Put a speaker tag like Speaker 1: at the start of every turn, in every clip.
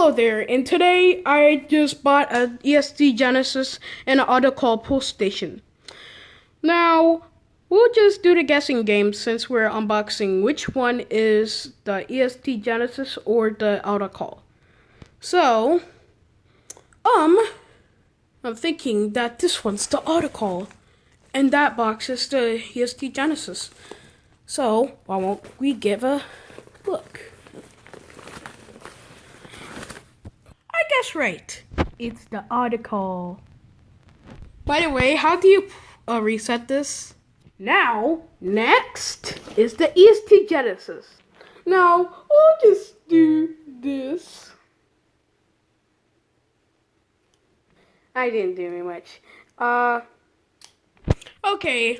Speaker 1: Hello there, and today I just bought an EST Genesis and an Autocall pull station. Now, we'll just do the guessing game since we're unboxing which one is the EST Genesis or the Autocall. So, I'm thinking that this one's the Autocall, and that box is the EST Genesis. So, why won't we give a look? I guess right. It's the Autocall. By the way, how do you reset this? Now, next is the EST Genesis. Now, I'll just do this. I didn't do very much. Okay.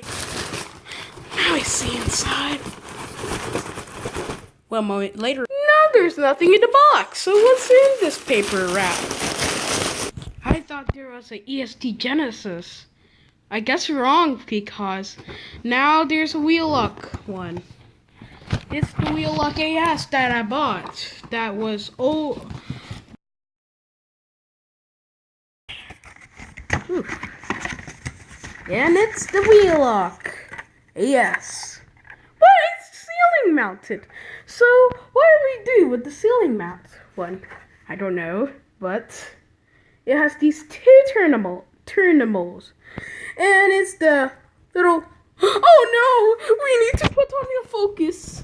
Speaker 1: Now I see inside. One moment later. Now there's nothing in the box. So what's in this paper wrap? I thought there was an EST Genesis. I guess wrong because now there's a Wheelock one. It's the Wheelock AS that I bought. That was old. And it's the Wheelock AS. But it's ceiling mounted. So what do we do with the ceiling mount one? I don't know, but it has these two turnables. And it's the little, oh no, we need to put on your focus.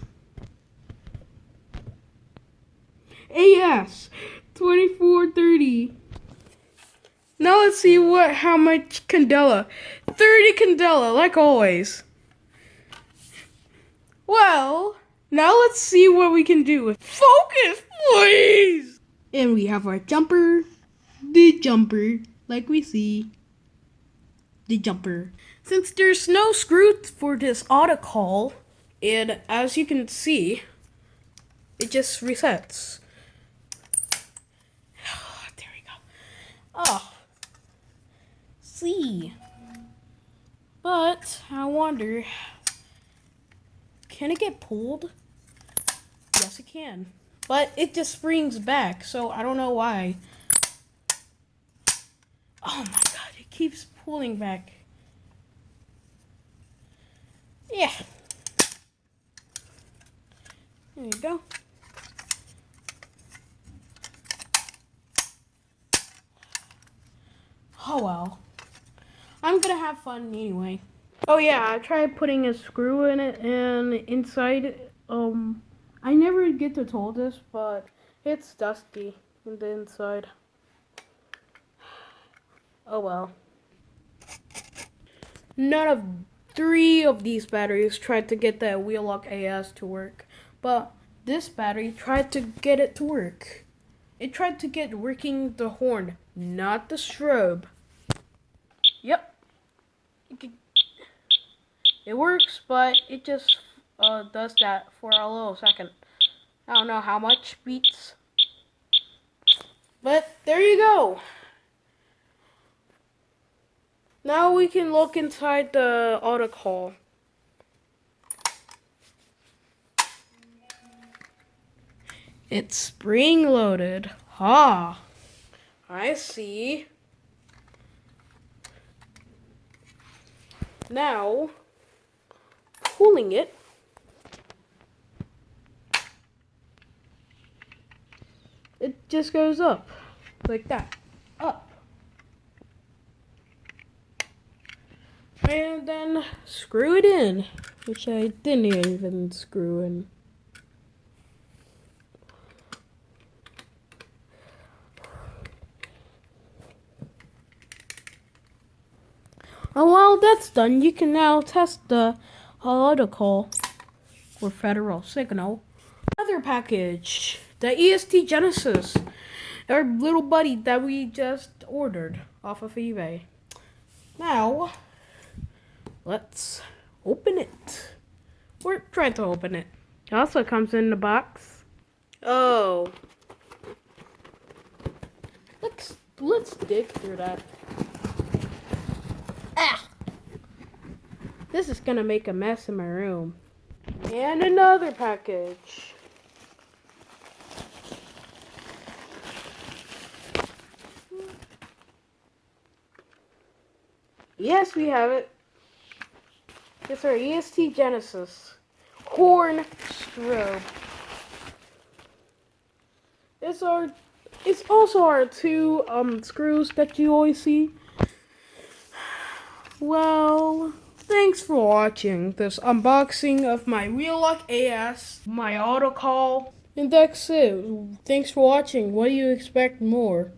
Speaker 1: AS 2430. Now let's see how much candela. 30 candela, like always. Well, now let's see what we can do with focus, please. And we have our jumper, the jumper, like we see. The jumper. Since there's no screw for this Autocall, and as you can see, it just resets. There we go. Oh. See. But I wonder, can it get pulled? Yes, it can. But it just springs back, so I don't know why. Oh my god, it keeps pulling back. Yeah. There you go. Oh well. I'm gonna have fun anyway. Oh yeah, I tried putting a screw in it and inside, I never get to tell this, but it's dusty in the inside. Oh well. None of 3 of these batteries tried to get that Wheelock AS to work, but this battery tried to get it to work. It tried to get working the horn, not the strobe. Yep. It works, but it just does that for a little second. I don't know how much beats. But there you go. Now we can look inside the Autocall. It's spring loaded. Ah, I see. Now, pulling it. It just goes up, like that, up. And then screw it in, which I didn't even screw in. Oh, well, that's done. You can now test the Autocall or Federal Signal. Another package, the EST Genesis, our little buddy that we just ordered off of eBay. Now, let's open it. We're trying to open it. It also comes in the box. Oh. Let's dig through that. Ah! This is gonna make a mess in my room. And another package. Yes, we have it. It's our EST Genesis horn strobe. It's also our two screws that you always see. Well, thanks for watching this unboxing of my Wheelock AS, my Autocall, and that's it. Thanks for watching. What do you expect more?